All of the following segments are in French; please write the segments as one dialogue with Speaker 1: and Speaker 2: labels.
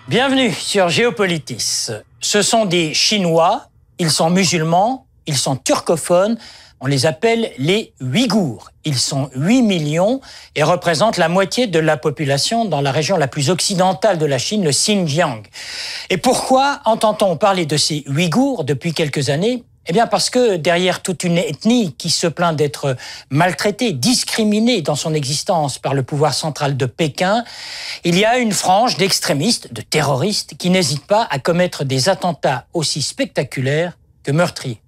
Speaker 1: Bienvenue sur Géopolitis. Ce sont des Chinois, ils sont musulmans, ils sont turcophones, on les appelle les Ouïghours. Ils sont 8 millions et représentent la moitié de la population dans la région la plus occidentale de la Chine, le Xinjiang. Et pourquoi entend-on parler de ces Ouïghours depuis quelques années ? Eh bien parce que derrière toute une ethnie qui se plaint d'être maltraitée, discriminée dans son existence par le pouvoir central de Pékin, il y a une frange d'extrémistes, de terroristes, qui n'hésitent pas à commettre des attentats aussi spectaculaires que meurtriers.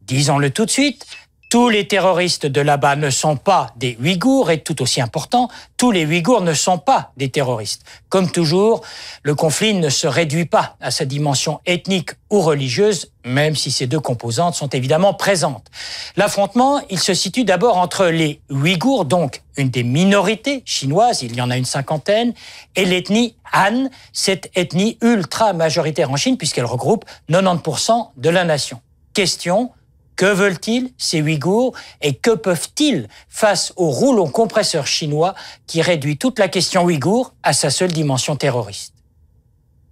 Speaker 1: Disons-le tout de suite, tous les terroristes de là-bas ne sont pas des Ouïghours et tout aussi important, tous les Ouïghours ne sont pas des terroristes. Comme toujours, le conflit ne se réduit pas à sa dimension ethnique ou religieuse, même si ces deux composantes sont évidemment présentes. L'affrontement, il se situe d'abord entre les Ouïghours, donc une des minorités chinoises, il y en a une cinquantaine, et l'ethnie Han, cette ethnie ultra majoritaire en Chine puisqu'elle regroupe 90% de la nation. Question: que veulent-ils, ces Ouïghours, et que peuvent-ils face au rouleau compresseur chinois qui réduit toute la question ouïghour à sa seule dimension terroriste?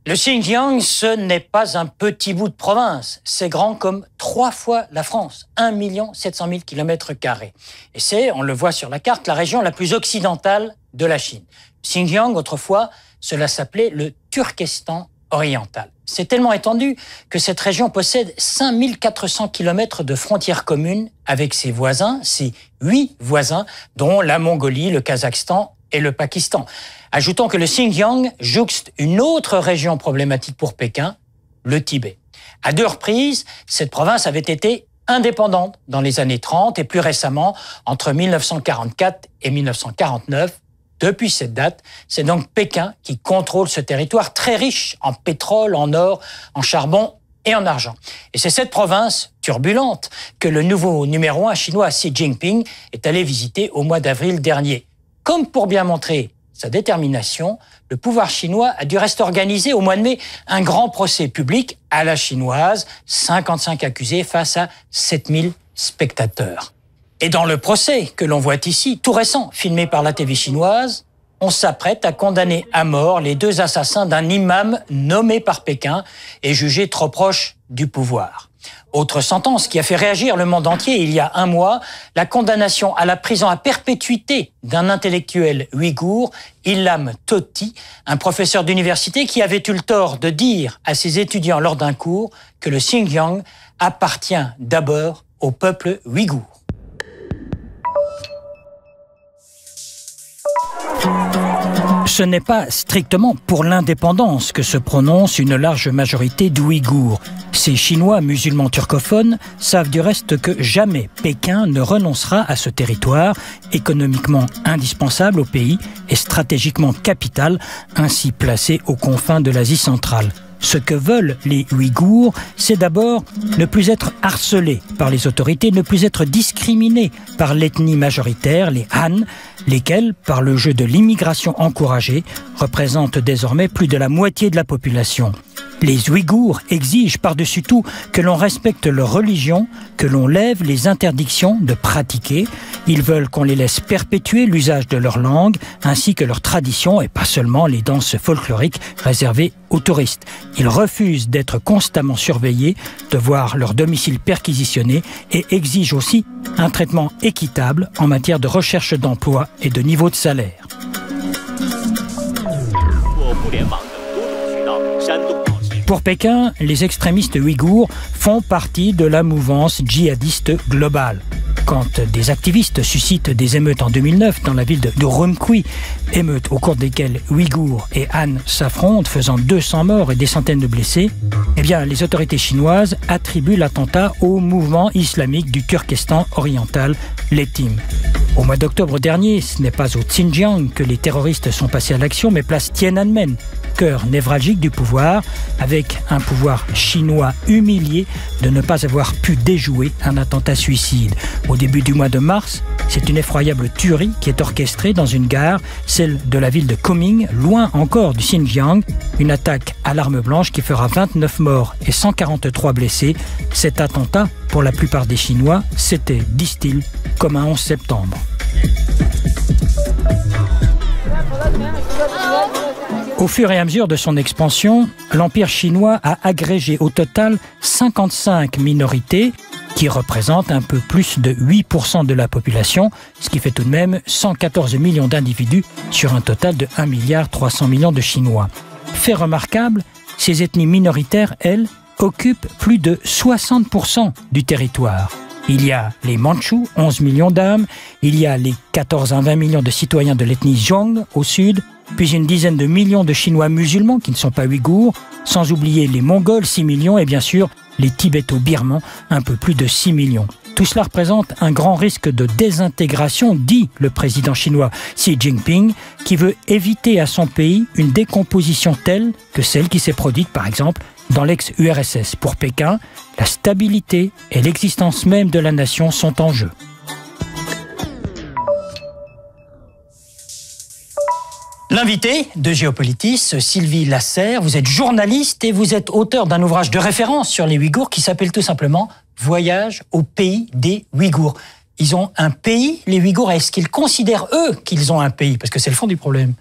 Speaker 1: Le Xinjiang, ce n'est pas un petit bout de province. C'est grand comme 3 fois la France, 1 700 000 km². Et c'est, on le voit sur la carte, la région la plus occidentale de la Chine. Xinjiang, autrefois, cela s'appelait le Turkestan oriental. C'est tellement étendu que cette région possède 5400 km de frontières communes avec ses voisins, ses 8 voisins, dont la Mongolie, le Kazakhstan et le Pakistan. Ajoutons que le Xinjiang jouxte une autre région problématique pour Pékin, le Tibet. À 2 reprises, cette province avait été indépendante dans les années 30 et plus récemment, entre 1944 et 1949, depuis cette date, c'est donc Pékin qui contrôle ce territoire très riche en pétrole, en or, en charbon et en argent. Et c'est cette province turbulente que le nouveau numéro 1 chinois Xi Jinping est allé visiter au mois d'avril dernier. Comme pour bien montrer sa détermination, le pouvoir chinois a du reste organisé au mois de mai un grand procès public à la chinoise, 55 accusés face à 7000 spectateurs. Et dans le procès que l'on voit ici, tout récent, filmé par la TV chinoise, on s'apprête à condamner à mort les 2 assassins d'un imam nommé par Pékin et jugé trop proche du pouvoir. Autre sentence qui a fait réagir le monde entier il y a 1 mois, la condamnation à la prison à perpétuité d'un intellectuel ouïghour, Ilham Tohti, un professeur d'université qui avait eu le tort de dire à ses étudiants lors d'un cours que le Xinjiang appartient d'abord au peuple ouïghour. Ce n'est pas strictement pour l'indépendance que se prononce une large majorité d'Ouïghours. Ces Chinois musulmans turcophones savent du reste que jamais Pékin ne renoncera à ce territoire économiquement indispensable au pays et stratégiquement capital, ainsi placé aux confins de l'Asie centrale. Ce que veulent les Ouïghours, c'est d'abord ne plus être harcelés par les autorités, ne plus être discriminés par l'ethnie majoritaire, les Han, lesquels, par le jeu de l'immigration encouragée, représentent désormais plus de la moitié de la population. Les Ouïghours exigent par-dessus tout que l'on respecte leur religion, que l'on lève les interdictions de pratiquer. Ils veulent qu'on les laisse perpétuer l'usage de leur langue, ainsi que leurs traditions, et pas seulement les danses folkloriques réservées aux touristes. Ils refusent d'être constamment surveillés, de voir leur domicile perquisitionné et exigent aussi un traitement équitable en matière de recherche d'emploi et de niveau de salaire. Pour Pékin, les extrémistes ouïghours font partie de la mouvance djihadiste globale. Quand des activistes suscitent des émeutes en 2009 dans la ville de Urumqi, émeutes au cours desquelles Ouïghours et Han s'affrontent, faisant 200 morts et des centaines de blessés, eh bien, les autorités chinoises attribuent l'attentat au mouvement islamique du Turkestan oriental, les TIM. Au mois d'octobre dernier, ce n'est pas au Xinjiang que les terroristes sont passés à l'action, mais place Tiananmen, cœur névralgique du pouvoir, avec un pouvoir chinois humilié de ne pas avoir pu déjouer un attentat suicide. Au début du mois de mars, c'est une effroyable tuerie qui est orchestrée dans une gare, celle de la ville de Kunming, loin encore du Xinjiang. Une attaque à l'arme blanche qui fera 29 morts et 143 blessés. Cet attentat, pour la plupart des Chinois, c'était, disent-ils, comme un 11 septembre. Au fur et à mesure de son expansion, l'Empire chinois a agrégé au total 55 minorités qui représentent un peu plus de 8% de la population, ce qui fait tout de même 114 millions d'individus sur un total de 1,3 milliard de Chinois. Fait remarquable, ces ethnies minoritaires, elles, occupent plus de 60% du territoire. Il y a les Mandchous, 11 millions d'âmes, il y a les 14 à 20 millions de citoyens de l'ethnie Zhuang au sud, puis une dizaine de millions de Chinois musulmans qui ne sont pas ouïghours, sans oublier les Mongols, 6 millions, et bien sûr les Tibéto-Birmans, un peu plus de 6 millions. Tout cela représente un grand risque de désintégration, dit le président chinois Xi Jinping, qui veut éviter à son pays une décomposition telle que celle qui s'est produite, par exemple, dans l'ex-URSS. Pour Pékin, la stabilité et l'existence même de la nation sont en jeu. L'invité de Géopolitis, Sylvie Lasserre, vous êtes journaliste et vous êtes auteur d'un ouvrage de référence sur les Ouïghours qui s'appelle tout simplement « Voyage au pays des Ouïghours ». Ils ont un pays, les Ouïghours. Est-ce qu'ils considèrent, eux, qu'ils ont un pays? Parce que c'est le fond du problème.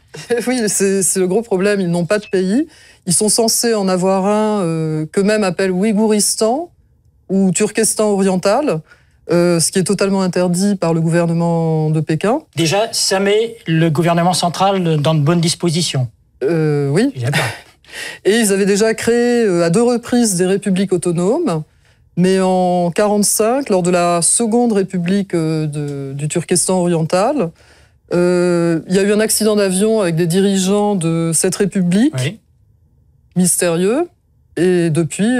Speaker 2: Oui, c'est le gros problème. Ils n'ont pas de pays. Ils sont censés en avoir un qu'eux-mêmes appellent Ouïghouristan ou Turkestan oriental, ce qui est totalement interdit par le gouvernement de Pékin.
Speaker 1: Déjà, ça met le gouvernement central dans de bonnes dispositions.
Speaker 2: Oui. Et ils avaient déjà créé à 2 reprises des républiques autonomes. Mais en 1945, lors de la seconde république du Turkestan oriental, il y a eu un accident d'avion avec des dirigeants de cette république, oui, mystérieux, et depuis,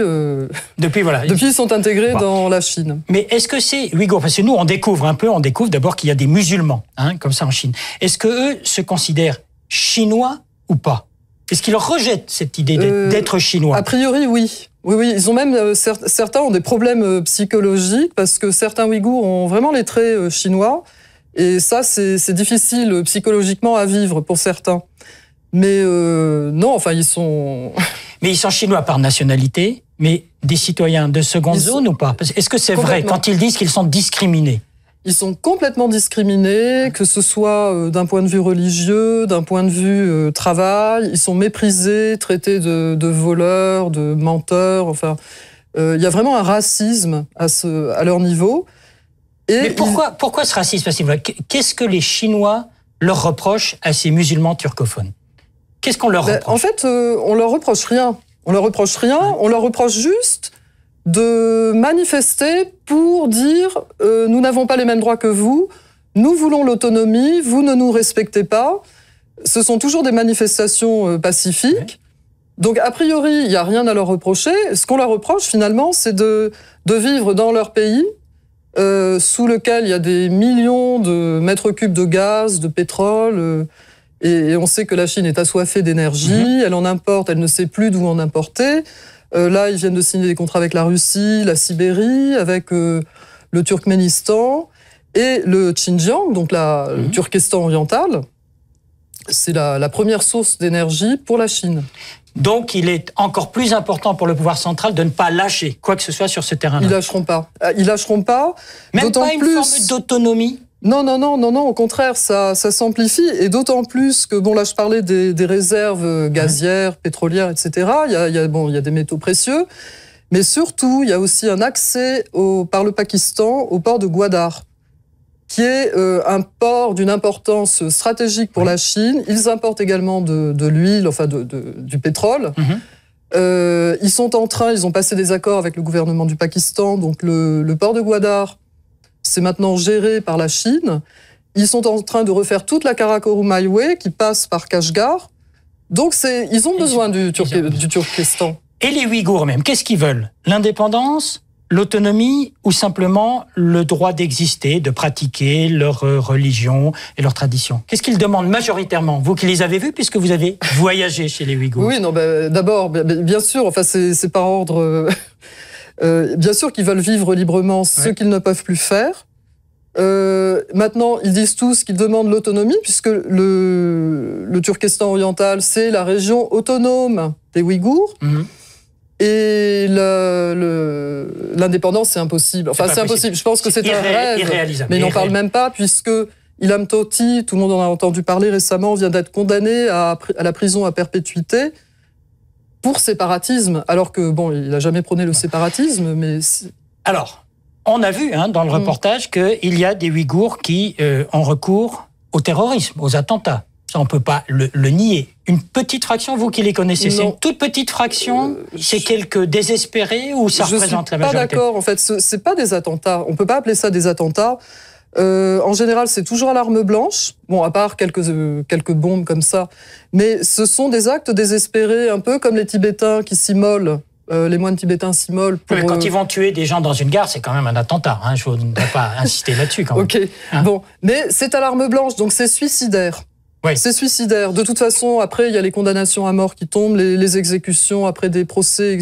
Speaker 2: ils sont intégrés dans la Chine.
Speaker 1: Mais est-ce que c'est Ouïghours? Parce que nous, on découvre d'abord qu'il y a des musulmans, comme ça en Chine. Est-ce qu'eux se considèrent chinois ou pas? Est-ce qu'ils rejettent cette idée d'être chinois?
Speaker 2: A priori, oui. Oui, ils ont même, certains ont des problèmes psychologiques parce que certains Ouïghours ont vraiment les traits chinois. Et ça, c'est difficile psychologiquement à vivre pour certains. Mais non, enfin, ils sont...
Speaker 1: Mais ils sont chinois par nationalité, mais des citoyens de seconde zone ou pas? Est-ce que c'est vrai quand ils disent qu'ils sont discriminés?
Speaker 2: Ils sont complètement discriminés, que ce soit d'un point de vue religieux, d'un point de vue travail. Ils sont méprisés, traités de voleurs, de menteurs. Enfin, il y a vraiment un racisme à leur niveau.
Speaker 1: Mais pourquoi ce racisme? Qu'est-ce que les Chinois leur reprochent à ces musulmans turcophones? Qu'est-ce qu'on leur reproche?
Speaker 2: En fait, on leur reproche rien. On leur reproche rien. On leur reproche juste de manifester pour dire nous n'avons pas les mêmes droits que vous, nous voulons l'autonomie, vous ne nous respectez pas. Ce sont toujours des manifestations pacifiques. Ouais. Donc, a priori, il n'y a rien à leur reprocher. Ce qu'on leur reproche, finalement, c'est de vivre dans leur pays, sous lequel il y a des millions de mètres cubes de gaz, de pétrole, et on sait que la Chine est assoiffée d'énergie, elle en importe, elle ne sait plus d'où en importer. Là, ils viennent de signer des contrats avec la Russie, la Sibérie, avec le Turkménistan et le Xinjiang, donc le Turkestan oriental. C'est la première source d'énergie pour la Chine.
Speaker 1: Donc, il est encore plus important pour le pouvoir central de ne pas lâcher quoi que ce soit sur ce terrain-là.
Speaker 2: Ils lâcheront pas. Ils lâcheront pas.
Speaker 1: Même pas une forme d'autonomie?
Speaker 2: Non, au contraire, ça s'amplifie, et d'autant plus que, là je parlais des réserves gazières, pétrolières, etc. Il y a des métaux précieux, mais surtout, il y a aussi un accès par le Pakistan au port de Gwadar, qui est un port d'une importance stratégique pour la Chine. Ils importent également de l'huile, enfin du pétrole. Ils ont passé des accords avec le gouvernement du Pakistan, donc le port de Gwadar, c'est maintenant géré par la Chine. Ils sont en train de refaire toute la Karakorum Highway qui passe par Kashgar. Donc, ils ont besoin du Turkestan.
Speaker 1: Et les Ouïghours même, qu'est-ce qu'ils veulent? L'indépendance, l'autonomie ou simplement le droit d'exister, de pratiquer leur religion et leur tradition? Qu'est-ce qu'ils demandent majoritairement? Vous qui les avez vus puisque vous avez voyagé chez les Ouïghours.
Speaker 2: Oui, d'abord, bien sûr, enfin, c'est par ordre... bien sûr qu'ils veulent vivre librement, ce qu'ils ne peuvent plus faire. Maintenant, ils disent tous qu'ils demandent l'autonomie, puisque le Turkestan oriental, c'est la région autonome des Ouïghours. Et l'indépendance, c'est impossible. Enfin, c'est impossible. Je pense que c'est un rêve, mais ils n'en parlent même pas, puisque Ilham Tohti, tout le monde en a entendu parler récemment, vient d'être condamné à la prison à perpétuité pour séparatisme, alors que, bon, il n'a jamais prôné le séparatisme, mais...
Speaker 1: Alors, on a vu dans le reportage qu'il y a des Ouïghours qui ont recours au terrorisme, aux attentats. Ça, on ne peut pas le nier. Une petite fraction, vous qui les connaissez, c'est une toute petite fraction, c'est quelques désespérés ou ça représente la majorité?
Speaker 2: Je ne suis pas d'accord, en fait, ce n'est pas des attentats. On ne peut pas appeler ça des attentats. En général, c'est toujours à l'arme blanche, bon, à part quelques bombes comme ça. Mais ce sont des actes désespérés, un peu comme les Tibétains qui s'immolent. Les moines tibétains s'immolent pour...
Speaker 1: Mais quand ils vont tuer des gens dans une gare, c'est quand même un attentat. Je ne voudrais pas insister là-dessus quand même.
Speaker 2: Ok, bon. Mais c'est à l'arme blanche, donc c'est suicidaire.
Speaker 1: Oui.
Speaker 2: C'est suicidaire. De toute façon, après, il y a les condamnations à mort qui tombent, les exécutions après des procès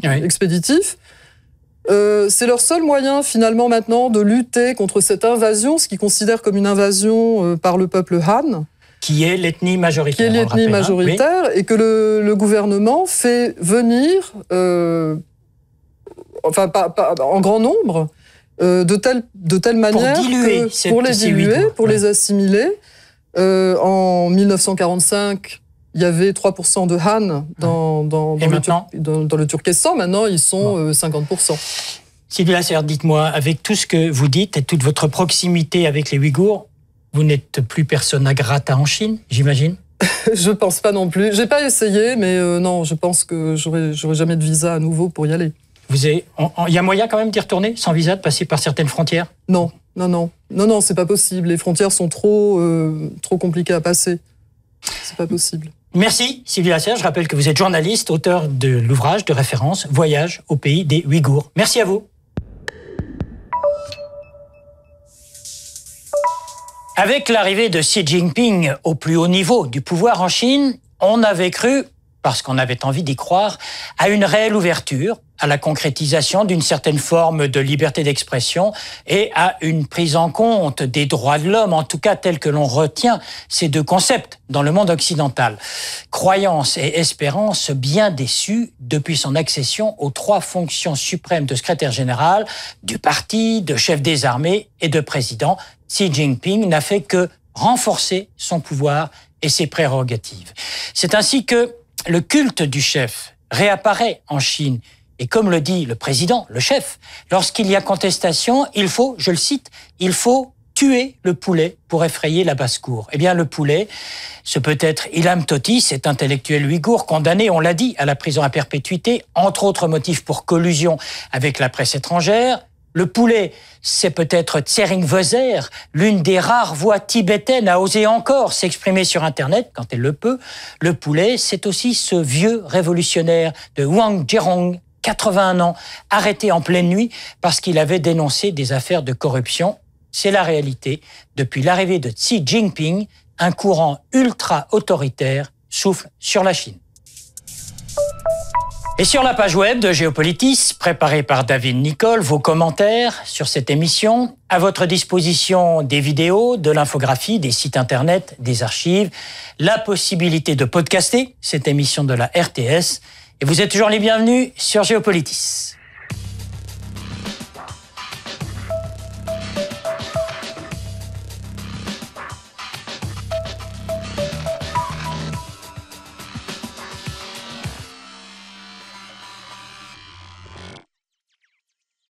Speaker 2: expéditifs. C'est leur seul moyen, finalement, maintenant, de lutter contre cette invasion, ce qu'ils considèrent comme une invasion par le peuple Han.
Speaker 1: Qui est l'ethnie majoritaire.
Speaker 2: Qui est l'ethnie majoritaire, oui. Et que le gouvernement fait venir, enfin, en grand nombre, de telle manière pour les diluer, pour les assimiler. En 1945, il y avait 3% de Han dans le Turkestan. Maintenant, ils sont 50%.
Speaker 1: Sylvie Lasserre, dites-moi, avec tout ce que vous dites et toute votre proximité avec les Ouïghours, vous n'êtes plus persona grata en Chine, j'imagine?
Speaker 2: Je pense pas non plus. J'ai pas essayé, mais non, je pense que j'aurai jamais de visa à nouveau pour y aller.
Speaker 1: Il y a moyen quand même d'y retourner sans visa, de passer par certaines frontières?
Speaker 2: Non, c'est pas possible. Les frontières sont trop compliquées à passer. C'est pas possible.
Speaker 1: Merci Sylvie Lasserre. Je rappelle que vous êtes journaliste, auteur de l'ouvrage de référence Voyage au pays des Ouïghours. Merci à vous. Avec l'arrivée de Xi Jinping au plus haut niveau du pouvoir en Chine, on avait cru, parce qu'on avait envie d'y croire, à une réelle ouverture, à la concrétisation d'une certaine forme de liberté d'expression et à une prise en compte des droits de l'homme, en tout cas tel que l'on retient ces deux concepts dans le monde occidental. Croyance et espérance bien déçues depuis son accession aux 3 fonctions suprêmes de secrétaire général, du parti, de chef des armées et de président. Xi Jinping n'a fait que renforcer son pouvoir et ses prérogatives. C'est ainsi que le culte du chef réapparaît en Chine. Et comme le dit le président, le chef, lorsqu'il y a contestation, il faut, je le cite, il faut tuer le poulet pour effrayer la basse-cour. Eh bien, le poulet, ce peut être Ilham Tohti, cet intellectuel ouïghour condamné, on l'a dit, à la prison à perpétuité, entre autres motifs pour collusion avec la presse étrangère. Le poulet, c'est peut-être Tsering Veser, l'une des rares voix tibétaines à oser encore s'exprimer sur Internet quand elle le peut. Le poulet, c'est aussi ce vieux révolutionnaire de Wang Zhirong, 81 ans, arrêté en pleine nuit parce qu'il avait dénoncé des affaires de corruption. C'est la réalité. Depuis l'arrivée de Xi Jinping, un courant ultra-autoritaire souffle sur la Chine. Et sur la page web de Géopolitis, préparée par David Nicole, vos commentaires sur cette émission, à votre disposition des vidéos, de l'infographie, des sites internet, des archives, la possibilité de podcaster cette émission de la RTS. Et vous êtes toujours les bienvenus sur Géopolitis.